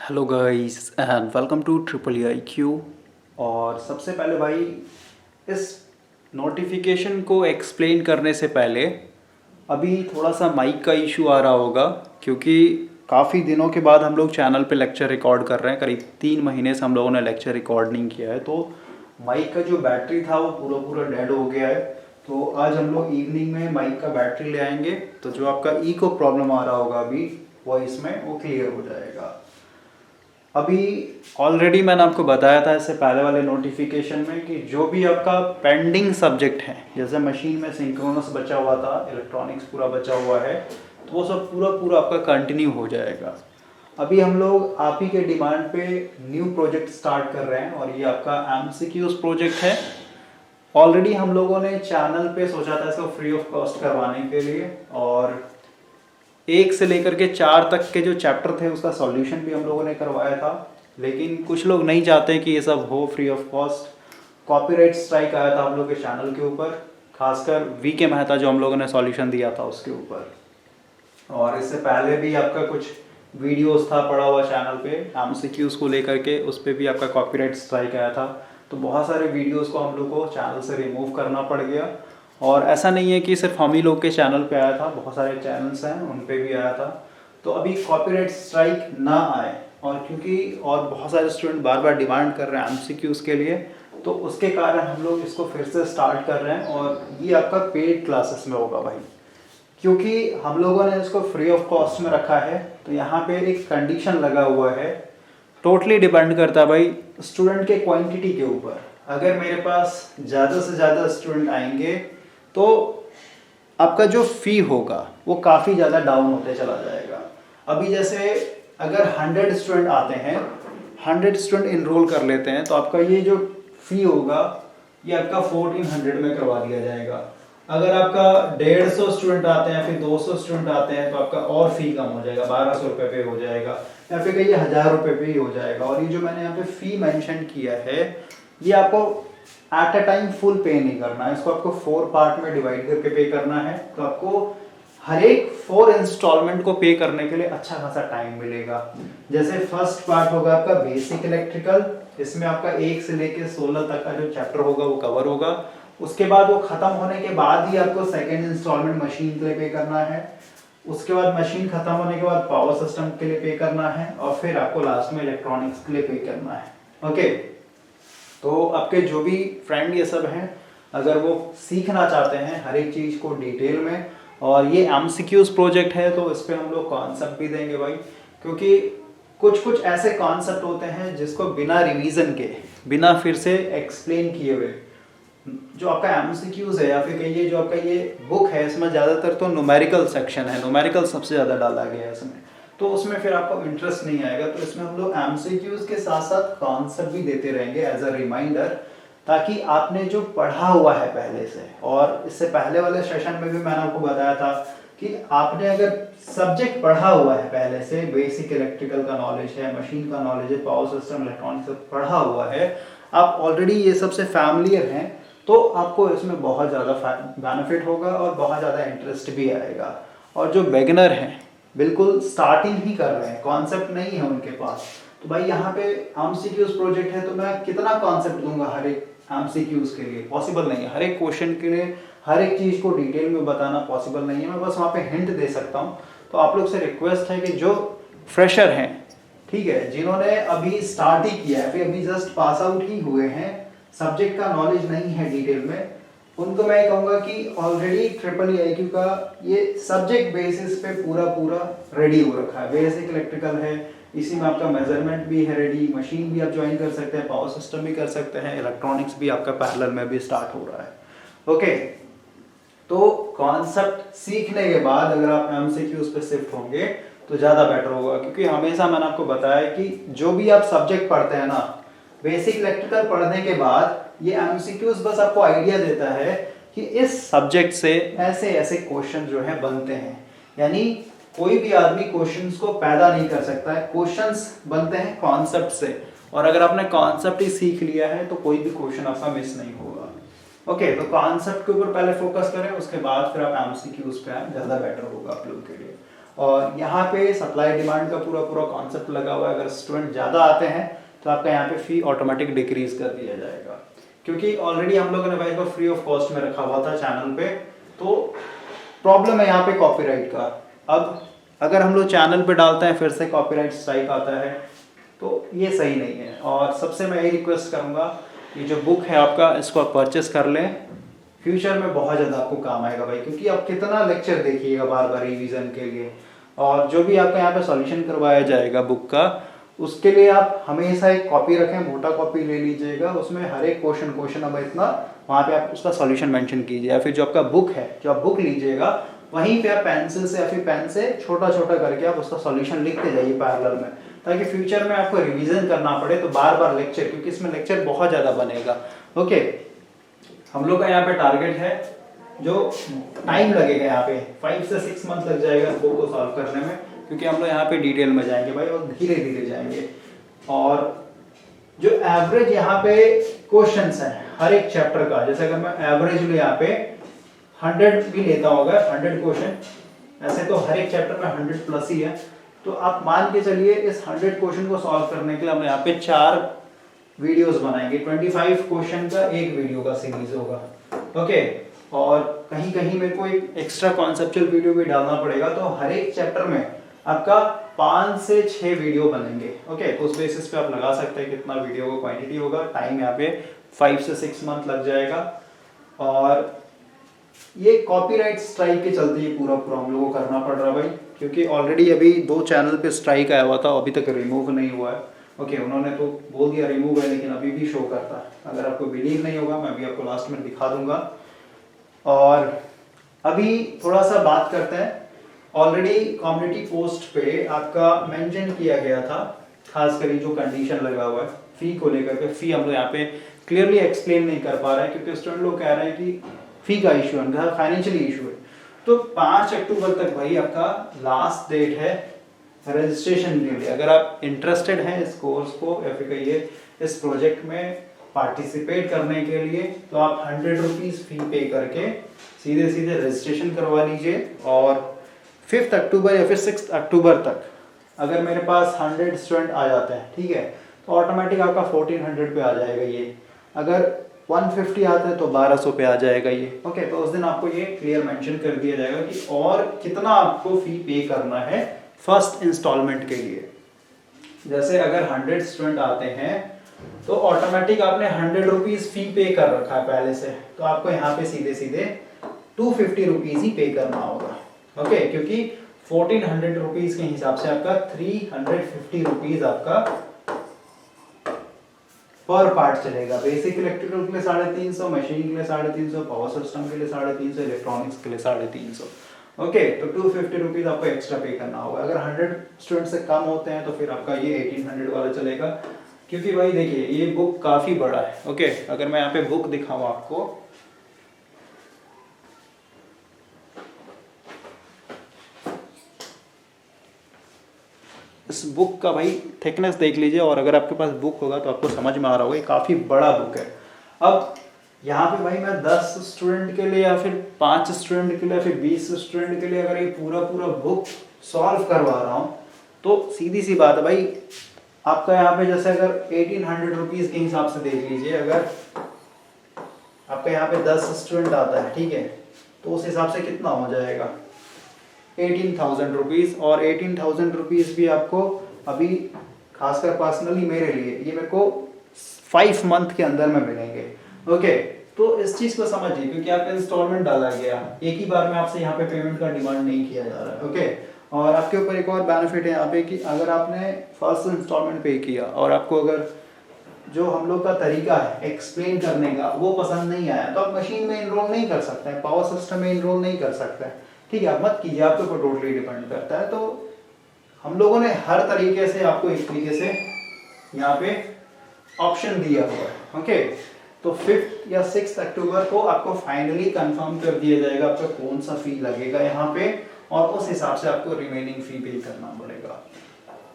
Hello guys and welcome to triple I Q. और सबसे पहले भाई इस नोटिफिकेशन को एक्सप्लेन करने से पहले अभी थोड़ा सा माइक का इशू आ रहा होगा, क्योंकि काफ़ी दिनों के बाद हम लोग चैनल पे लेक्चर रिकॉर्ड कर रहे हैं। करीब 3 महीने से हम लोगों ने लेक्चर रिकॉर्ड नहीं किया है, तो माइक का जो बैटरी था वो पूरा पूरा डेड हो गया है। तो आज हम लोग इवनिंग में माइक का बैटरी ले आएंगे, तो जो आपका इको प्रॉब्लम आ रहा होगा अभी वॉइस में, वो क्लियर हो जाएगा। अभी ऑलरेडी मैंने आपको बताया था इससे पहले वाले नोटिफिकेशन में कि जो भी आपका पेंडिंग सब्जेक्ट है, जैसे मशीन में सिंक्रोनस बचा हुआ था, इलेक्ट्रॉनिक्स पूरा बचा हुआ है, तो वो सब पूरा पूरा आपका कंटिन्यू हो जाएगा। अभी हम लोग आप ही के डिमांड पे न्यू प्रोजेक्ट स्टार्ट कर रहे हैं और ये आपका एमसीक्यूज प्रोजेक्ट है। ऑलरेडी हम लोगों ने चैनल पे सोचा था इसको फ्री ऑफ कॉस्ट करवाने के लिए, और 1 से लेकर के 4 तक के जो चैप्टर थे उसका सॉल्यूशन भी हम लोगों ने करवाया था। लेकिन कुछ लोग नहीं चाहते कि ये सब हो free of cost. Copyright strike आया था हम लोग के चैनल के ऊपर, खासकर वी के मेहता जो हम लोगों ने सॉल्यूशन दिया था उसके ऊपर। और इससे पहले भी आपका कुछ वीडियोस था पड़ा हुआ चैनल पे एमसीक्यूज को लेकर के, उस पर भी आपका कॉपीराइट स्ट्राइक आया था। तो बहुत सारे वीडियोस को हम लोग को चैनल से रिमूव करना पड़ गया। और ऐसा नहीं है कि सिर्फ हम ही लोग के चैनल पे आया था, बहुत सारे चैनल्स हैं उन पे भी आया था। तो अभी कॉपीराइट स्ट्राइक ना आए, और क्योंकि और बहुत सारे स्टूडेंट बार बार डिमांड कर रहे हैं एमसीक्यूज के लिए, तो उसके कारण हम लोग इसको फिर से स्टार्ट कर रहे हैं। और ये आपका पेड क्लासेस में होगा भाई, क्योंकि हम लोगों ने इसको फ्री ऑफ कॉस्ट में रखा है। तो यहाँ पे एक कंडीशन लगा हुआ है, टोटली डिपेंड करता है भाई स्टूडेंट के क्वांटिटी के ऊपर। अगर मेरे पास ज़्यादा से ज़्यादा स्टूडेंट आएंगे तो आपका जो फी होगा वो काफ़ी ज़्यादा डाउन होते चला जाएगा। अभी जैसे अगर 100 स्टूडेंट आते हैं, 100 स्टूडेंट इनरोल कर लेते हैं, तो आपका ये जो फी होगा ये आपका 1400 में करवा दिया जाएगा। अगर आपका 150 स्टूडेंट आते हैं, फिर 200 स्टूडेंट आते हैं, तो आपका और फी कम हो जाएगा, 1200 रुपये पे हो जाएगा, या फिर कहीं 1000 रुपये पे ही हो जाएगा। और ये जो मैंने यहाँ पे फी मेंशन किया है, ये आपको एट अ टाइम फुल पे नहीं करना है, इसको आपको 4 पार्ट में डिवाइड करके पे करना है। तो आपको हर एक 4 इंस्टॉलमेंट को पे करने के लिए अच्छा खासा टाइम मिलेगा। जैसे फर्स्ट पार्ट होगा आपका बेसिक इलेक्ट्रिकल, इसमें आपका 1 से लेकर 16 तक का जो चैप्टर होगा वो कवर होगा। उसके बाद वो खत्म होने के बाद ही आपको सेकेंड इंस्टॉलमेंट मशीन के लिए पे करना है। उसके बाद मशीन खत्म होने के बाद पावर सिस्टम के लिए पे करना है, और फिर आपको लास्ट में इलेक्ट्रॉनिक्स के लिए पे करना है। ओके, तो आपके जो भी फ्रेंड ये सब हैं, अगर वो सीखना चाहते हैं हर एक चीज़ को डिटेल में, और ये एमसीक्यूज प्रोजेक्ट है, तो इस पर हम लोग कॉन्सेप्ट भी देंगे भाई। क्योंकि कुछ कुछ ऐसे कॉन्सेप्ट होते हैं जिसको बिना रिवीजन के, बिना फिर से एक्सप्लेन किए हुए, जो आपका एमसीक्यूज है या फिर कहिए जो आपका ये बुक है, इसमें ज़्यादातर तो न्यूमेरिकल सेक्शन है, न्यूमेरिकल सबसे ज़्यादा डाला गया है इसमें, तो उसमें फिर आपको इंटरेस्ट नहीं आएगा। तो इसमें हम लोग एमसीक्यूज के साथ साथ कॉन्सेप्ट भी देते रहेंगे एज अ रिमाइंडर, ताकि आपने जो पढ़ा हुआ है पहले से, और इससे पहले वाले सेशन में भी मैंने आपको बताया था कि आपने अगर सब्जेक्ट पढ़ा हुआ है पहले से, बेसिक इलेक्ट्रिकल का नॉलेज है, मशीन का नॉलेज है, पावर सिस्टम इलेक्ट्रॉनिक्स पढ़ा हुआ है, आप ऑलरेडी ये सबसे फैमिलियर हैं, तो आपको इसमें बहुत ज़्यादा बेनिफिट होगा और बहुत ज़्यादा इंटरेस्ट भी आएगा। और जो बिगिनर हैं, बिल्कुल स्टार्टिंग ही कर रहे हैं, कॉन्सेप्ट नहीं है उनके पास, तो भाई यहाँ पे एमसीक्यूज प्रोजेक्ट है, तो मैं कितना कॉन्सेप्ट दूंगा हर एक एमसीक्यूज के लिए? पॉसिबल नहीं है। हर एक क्वेश्चन के लिए हर एक चीज़ को डिटेल में बताना पॉसिबल नहीं है, मैं बस वहाँ पे हिंट दे सकता हूँ। तो आप लोग से रिक्वेस्ट है कि जो फ्रेशर हैं, ठीक है, जिन्होंने अभी स्टार्ट ही किया है, फिर अभी जस्ट पास आउट ही हुए हैं, सब्जेक्ट का नॉलेज नहीं है डिटेल में, उनको मैं कहूँगा कि ऑलरेडी ट्रिपल IQ का ये सब्जेक्ट बेसिस पे पूरा पूरा रेडी हो रखा है। बेसिक इलेक्ट्रिकल है, इसी में आपका मेजरमेंट भी है रेडी, मशीन भी आप ज्वाइन कर सकते हैं, पावर सिस्टम भी कर सकते हैं, इलेक्ट्रॉनिक्स भी आपका पैरेलल में भी स्टार्ट हो रहा है। ओके, तो कॉन्सेप्ट सीखने के बाद अगर आप एमसीक्यूज पे शिफ्ट होंगे तो ज़्यादा बेटर होगा, क्योंकि हमेशा मैंने आपको बताया कि जो भी आप सब्जेक्ट पढ़ते हैं ना, बेसिक इलेक्ट्रिकल पढ़ने के बाद ये एमसीक्यूज बस आपको आइडिया देता है कि इस सब्जेक्ट से ऐसे ऐसे क्वेश्चन जो है बनते हैं। यानी कोई भी आदमी क्वेश्चंस को पैदा नहीं कर सकता है, क्वेश्चंस बनते हैं कॉन्सेप्ट से, और अगर आपने कॉन्सेप्ट ही सीख लिया है तो कोई भी क्वेश्चन आपका मिस नहीं होगा। ओके, तो कॉन्सेप्ट के ऊपर पहले फोकस करें, उसके बाद फिर आप एमसीक्यूज पे आए, ज़्यादा बेटर होगा आप लोग के लिए। और यहाँ पे सप्लाई डिमांड का पूरा पूरा कॉन्सेप्ट लगा हुआ है। अगर स्टूडेंट ज़्यादा आते हैं तो आपका यहाँ पे फ़ी ऑटोमेटिक डिक्रीज कर दिया जाएगा, क्योंकि ऑलरेडी हम लोगों ने भाई को फ्री ऑफ कॉस्ट में रखा हुआ था चैनल पे। तो प्रॉब्लम है यहाँ पे कॉपीराइट का। अब अगर हम लोग चैनल पे डालते हैं फिर से कॉपीराइट स्ट्राइक आता है, तो ये सही नहीं है। और सबसे मैं यही रिक्वेस्ट करूँगा, ये जो बुक है आपका, इसको आप परचेस कर लें, फ्यूचर में बहुत ज़्यादा आपको काम आएगा भाई, क्योंकि आप कितना लेक्चर देखिएगा बार बार रिवीजन के लिए, और जो भी आपका यहाँ पे सॉल्यूशन करवाया जाएगा बुक का, उसके लिए आप हमेशा एक कॉपी रखें, मोटा कॉपी ले लीजिएगा, उसमें हर एक क्वेश्चन अब इतना वहाँ पे आप उसका सॉल्यूशन मेंशन कीजिए। या फिर जो आपका बुक है, जो आप बुक लीजिएगा, वहीं पे आप पेंसिल से या फिर पेन से छोटा छोटा करके आप उसका सॉल्यूशन लिखते जाइए पैरेलल में, ताकि फ्यूचर में आपको रिवीजन करना पड़े तो बार बार लेक्चर, क्योंकि इसमें लेक्चर बहुत ज़्यादा बनेगा। ओके, हम लोग का यहाँ पे टारगेट है, जो टाइम लगेगा यहाँ पे 5 से 6 मंथ लग जाएगा इस बुक को सॉल्व करने में, क्योंकि हम लोग यहाँ पे डिटेल में जाएंगे भाई और धीरे धीरे जाएंगे। और जो एवरेज यहाँ पे क्वेश्चंस हैं हर एक चैप्टर का, जैसे अगर मैं एवरेज यहाँ पे 100 भी लेता हूँ, अगर 100 क्वेश्चन, ऐसे तो हर एक चैप्टर में 100 प्लस ही है, तो आप मान के चलिए इस 100 क्वेश्चन को सॉल्व करने के लिए हम यहाँ पे 4 वीडियोस बनाएंगे। 25 क्वेश्चन का एक वीडियो का सीरीज होगा। ओके, और कहीं कहीं मेरे को एक एक्स्ट्रा कॉन्सेप्चुअल वीडियो भी डालना पड़ेगा, तो हर एक चैप्टर में आपका 5 से 6 वीडियो बनेंगे। ओके, तो उस बेसिस पे आप लगा सकते हैं कितना वीडियो का क्वांटिटी होगा। टाइम यहाँ पे 5 से 6 मंथ लग जाएगा। और ये कॉपीराइट स्ट्राइक के चलते ये पूरा हम लोगों को करना पड़ रहा है भाई, क्योंकि ऑलरेडी अभी 2 चैनल पे स्ट्राइक आया हुआ था, अभी तक रिमूव नहीं हुआ है। ओके, उन्होंने तो बोल दिया रिमूव है, लेकिन अभी भी शो करता है। अगर आपको बिलीव नहीं होगा, मैं अभी आपको लास्ट में दिखा दूंगा। और अभी थोड़ा सा बात करते हैं, ऑलरेडी कम्युनिटी पोस्ट पे आपका मेंशन किया गया था, खासकर जो कंडीशन लगा हुआ है फी को लेकर के। फी हम लोग यहाँ पे क्लियरली एक्सप्लेन नहीं कर पा रहे हैं, क्योंकि स्टूडेंट लोग कह रहे हैं कि फी का इशू है, फाइनेंशियली इशू है। तो 5 अक्टूबर तक भाई आपका लास्ट डेट है रजिस्ट्रेशन के लिए। अगर आप इंटरेस्टेड हैं इस कोर्स को या फिर कहिए इस प्रोजेक्ट में पार्टिसिपेट करने के लिए, तो आप 100 रुपीज़ फी पे करके सीधे सीधे रजिस्ट्रेशन करवा लीजिए। और 5 अक्टूबर या फिर 6 अक्टूबर तक अगर मेरे पास 100 स्टूडेंट आ जाते हैं, ठीक है, तो ऑटोमेटिक आपका 1400 पे आ जाएगा ये। अगर 150 आते हैं तो 1200 पे आ जाएगा ये। ओके, तो उस दिन आपको ये क्लियर मेंशन कर दिया जाएगा कि और कितना आपको फी पे करना है फर्स्ट इंस्टॉलमेंट के लिए। जैसे अगर 100 स्टूडेंट आते हैं तो ऑटोमेटिक आपने 100 रुपीज़ फी पे कर रखा है पहले से, तो आपको यहाँ पे सीधे सीधे 250 रुपीज़ ही पे करना होगा। ओके, क्योंकि 1400 रुपीज़ के हिसाब से आपका 350 रुपीज़ आपका पर पार्ट चलेगा। बेसिक इलेक्ट्रिकल के लिए 350, मशीन के लिए 350, पावर सिस्टम के लिए 350, इलेक्ट्रॉनिक्स के लिए 350। ओके, तो 250 रुपीज़ आपको एक्स्ट्रा पे करना होगा। अगर 100 स्टूडेंट से कम होते हैं तो फिर आपका ये 1800 वाला चलेगा, क्योंकि भाई देखिए ये बुक काफ़ी बड़ा है। ओके, अगर मैं यहाँ पे बुक दिखाऊँ आपको, इस बुक का भाई थिकनेस देख लीजिए, और अगर आपके पास बुक होगा तो आपको समझ में आ रहा होगा ये काफ़ी बड़ा बुक है। अब यहाँ पे भाई मैं 10 स्टूडेंट के लिए या फिर 5 स्टूडेंट के लिए या फिर 20 स्टूडेंट के लिए अगर ये पूरा बुक सॉल्व करवा रहा हूँ, तो सीधी सी बात है भाई, आपका यहाँ पे जैसे अगर 1800 रुपीज़ के हिसाब से देख लीजिए, अगर आपका यहाँ पे 10 स्टूडेंट आता है, ठीक है, तो उस हिसाब से कितना हो जाएगा 18,000 रुपीज़। और 18,000 रुपीज़ भी आपको अभी खासकर पर्सनली मेरे लिए ये मेरे को 5 मंथ के अंदर में मिलेंगे। ओके, तो इस चीज़ को समझिए, क्योंकि आपका इंस्टॉलमेंट डाला गया, एक ही बार में आपसे यहाँ पे पेमेंट का डिमांड नहीं किया जा रहा है। ओके, और आपके ऊपर एक और बेनिफिट है यहाँ पे कि अगर आपने फर्स्ट इंस्टॉलमेंट पे किया और आपको अगर जो हम लोग का तरीका है एक्सप्लेन करने का वो पसंद नहीं आया, तो आप मशीन में इनरोल नहीं कर सकते हैं, पावर सिस्टम में इनरोल नहीं कर सकते हैं, ठीक है, आप मत कीजिए, आपके ऊपर टोटली डिपेंड करता है। तो हम लोगों ने हर तरीके से आपको एक तरीके से यहाँ पे ऑप्शन दिया हुआ है। ओके, तो 5 या 6 अक्टूबर को आपको फाइनली कंफर्म कर दिया जाएगा आपका कौन सा फी लगेगा यहाँ पे, और उस हिसाब से आपको रिमेनिंग फी पे करना पड़ेगा।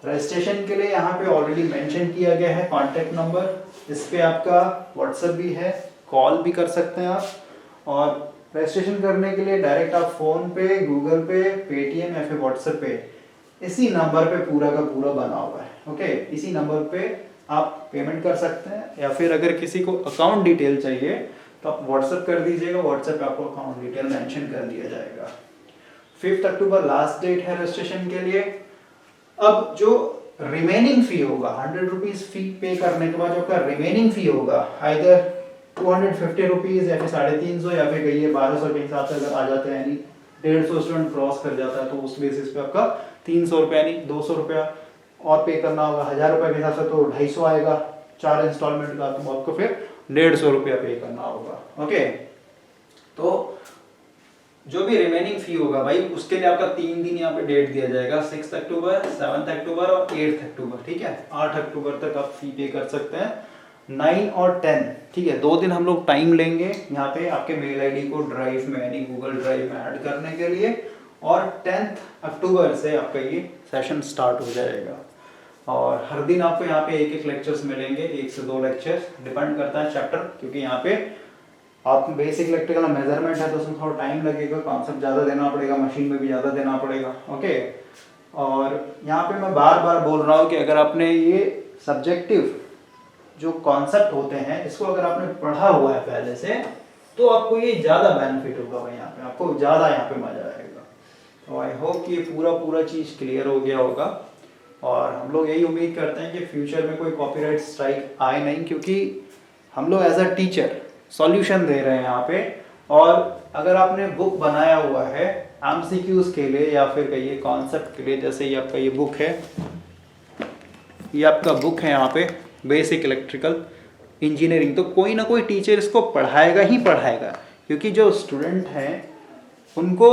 रजिस्ट्रेशन के लिए यहाँ पे ऑलरेडी मेंशन किया गया है कॉन्टैक्ट नंबर, इस पे आपका व्हाट्सएप भी है, कॉल भी कर सकते हैं आप। और रजिस्ट्रेशन करने के लिए डायरेक्ट आप फ़ोन पे, गूगल पे, पेटीएम या फिर व्हाट्सएप पे इसी नंबर पे पूरा का पूरा बना हुआ है, ओके। इसी नंबर पे आप पेमेंट कर सकते हैं, या फिर अगर किसी को अकाउंट डिटेल चाहिए तो आप व्हाट्सएप कर दीजिएगा, व्हाट्सएप पे आपको अकाउंट डिटेल मेंशन कर दिया जाएगा। 5 अक्टूबर लास्ट डेट है रजिस्ट्रेशन के लिए। अब जो रिमेनिंग फी होगा, 100 रुपीज़ फी पे करने के बाद जो आपका रिमेनिंग फी होगा, आइदर 250 रुपीज़ या फिर 350 या फिर कहिए 1200 के हिसाब से अगर आ जाते हैं, यानी 150 स्टूडेंट क्रॉस कर जाता है तो उस बेसिस पे आपका 300 रुपये यानी 200 रुपया और पे करना होगा। 1000 रुपये के हिसाब से तो 250 आएगा 4 इंस्टॉलमेंट का, तो आपको फिर 150 रुपया पे करना होगा, ओके। तो जो भी रिमेनिंग फी होगा भाई, उसके लिए आपका 3 दिन यहाँ पे डेट दिया जाएगा, 6 अक्टूबर, 7 अक्टूबर और 8 अक्टूबर, ठीक है। 8 अक्टूबर तक आप फी पे कर सकते हैं, 9 और 10, ठीक है। 2 दिन हम लोग टाइम लेंगे यहाँ पे आपके मेल आईडी को ड्राइव में यानी गूगल ड्राइव में ऐड करने के लिए, और 10 अक्टूबर से आपका ये सेशन स्टार्ट हो जाएगा। और हर दिन आपको यहाँ पे एक लेक्चर्स मिलेंगे, 1 से 2 लेक्चर्स, डिपेंड करता है चैप्टर, क्योंकि यहाँ पे आप बेसिक इलेक्ट्रिकल मेजरमेंट है तो उसमें थोड़ा टाइम लगेगा, कॉन्सेप्ट ज़्यादा देना पड़ेगा, मशीन में भी ज़्यादा देना पड़ेगा, ओके। और यहाँ पे मैं बार बार बोल रहा हूँ कि अगर आपने ये सब्जेक्टिव जो कॉन्सेप्ट होते हैं इसको अगर आपने पढ़ा हुआ है पहले से, तो आपको ये ज़्यादा बेनिफिट होगा भाई, यहाँ पे आपको ज़्यादा यहाँ पे मज़ा आएगा। तो आई होप कि ये पूरा चीज़ क्लियर हो गया होगा, और हम लोग यही उम्मीद करते हैं कि फ्यूचर में कोई कॉपीराइट स्ट्राइक आए नहीं, क्योंकि हम लोग एज अ टीचर सॉल्यूशन दे रहे हैं यहाँ पे। और अगर आपने बुक बनाया हुआ है एमसीक्यूज के लिए या फिर कहिए कॉन्सेप्ट के लिए, जैसे ये आपका ये बुक है, ये आपका बुक है यहाँ पे बेसिक इलेक्ट्रिकल इंजीनियरिंग, तो कोई ना कोई टीचर इसको पढ़ाएगा ही पढ़ाएगा, क्योंकि जो स्टूडेंट हैं उनको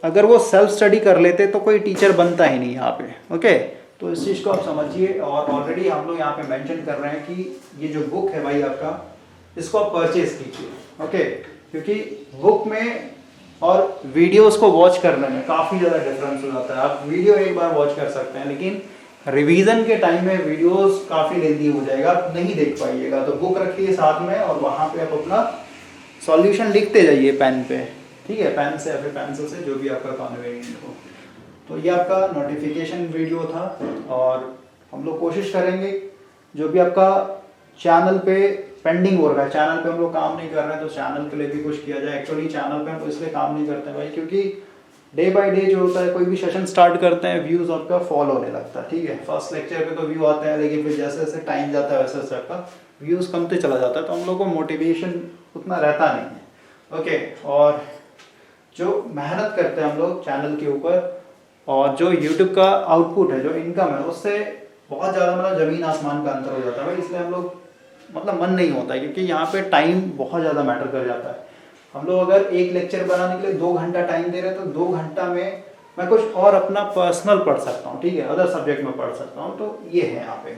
अगर वो सेल्फ स्टडी कर लेते तो कोई टीचर बनता ही नहीं यहाँ पे, ओके। तो इस चीज़ को आप समझिए, और ऑलरेडी हम लोग यहाँ पे मेंशन कर रहे हैं कि ये जो बुक है भाई आपका, इसको आप परचेज कीजिए, ओके। क्योंकि बुक में और वीडियोस को वॉच करने में काफ़ी ज़्यादा डिफरेंस हो जाता है। आप वीडियो एक बार वॉच कर सकते हैं, लेकिन रिवीजन के टाइम में वीडियोस काफ़ी लेंदी हो जाएगा, आप नहीं देख पाइएगा। तो बुक रखिए साथ में और वहाँ पे आप अपना सॉल्यूशन लिखते जाइए पेन पे, ठीक है, पेन से या फिर पेंसिल से, जो भी आपका कन्वीनियंट हो। तो ये आपका नोटिफिकेशन वीडियो था, और हम लोग कोशिश करेंगे जो भी आपका चैनल पे पेंडिंग हो रहा है, चैनल पे हम लोग काम नहीं कर रहे हैं तो चैनल के लिए भी कुछ किया जाए। एक्चुअली चैनल पे हम इसलिए काम नहीं करते हैं भाई, क्योंकि डे बाय डे जो होता है, कोई भी सेशन स्टार्ट करते हैं व्यूज़ आपका फॉल होने लगता है, ठीक है। फर्स्ट लेक्चर पे तो व्यू आते हैं, लेकिन फिर जैसे जैसे टाइम जाता है वैसे वैसे आपका व्यूज़ कमते चला जाता है, तो हम लोग को मोटिवेशन उतना रहता नहीं है, ओके। और जो मेहनत करते हैं हम लोग चैनल के ऊपर, और जो यूट्यूब का आउटपुट है, जो इनकम है, उससे बहुत ज़्यादा मतलब ज़मीन आसमान का अंतर हो जाता है भाई। इसलिए हम लोग मतलब मन नहीं होता है, क्योंकि यहाँ पे टाइम बहुत ज़्यादा मैटर कर जाता है। हम लोग अगर एक लेक्चर बनाने के लिए 2 घंटा टाइम दे रहे हैं, तो 2 घंटा में मैं कुछ और अपना पर्सनल पढ़ सकता हूँ, ठीक है, अदर सब्जेक्ट में पढ़ सकता हूँ। तो ये है यहाँ पे।